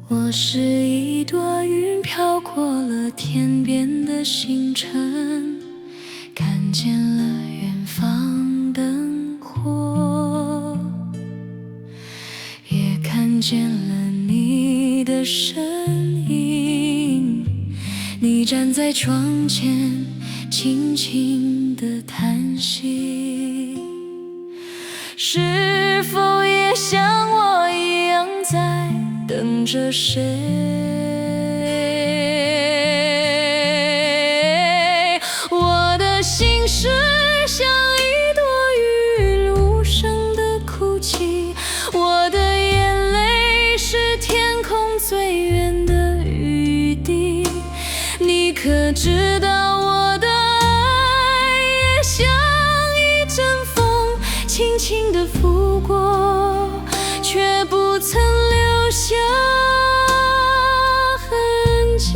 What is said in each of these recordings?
我是一朵云，飘过了天边的星辰，看见了远方灯火，也看见了你的身影。你站在窗前，轻轻地叹息，是否也像我一样在等着谁？我的心事像一朵云，无声的哭泣，我的眼泪是天空最远的雨滴。你可知道我的爱也像一阵风，轻轻地拂过，却不曾留下痕迹。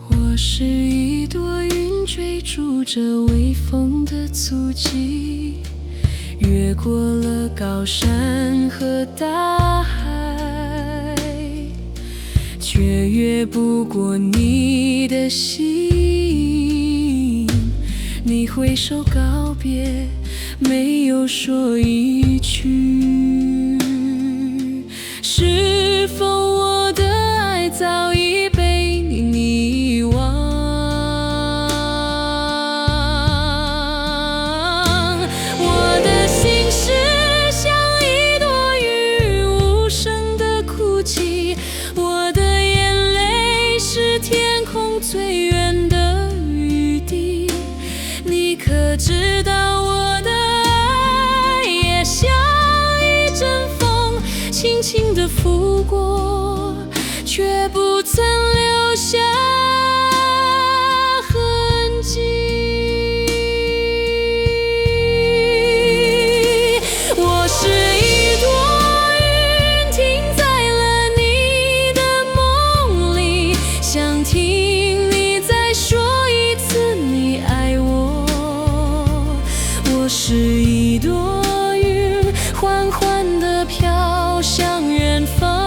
我是一朵云，追逐着微风的足迹，越过了高山和大海，却越不过你的心。你挥手告别，没有说一句，是否我的爱早已被你遗忘？我的心事像一朵云，无声的哭泣，我的眼泪是天空最远的雨滴。你可知道我的爱也像一阵风，轻轻地拂过，却不曾留下痕迹。我是一朵云，停在了你的梦里，想听你再说一次你爱我。我是一朵云，缓缓地飘向远方。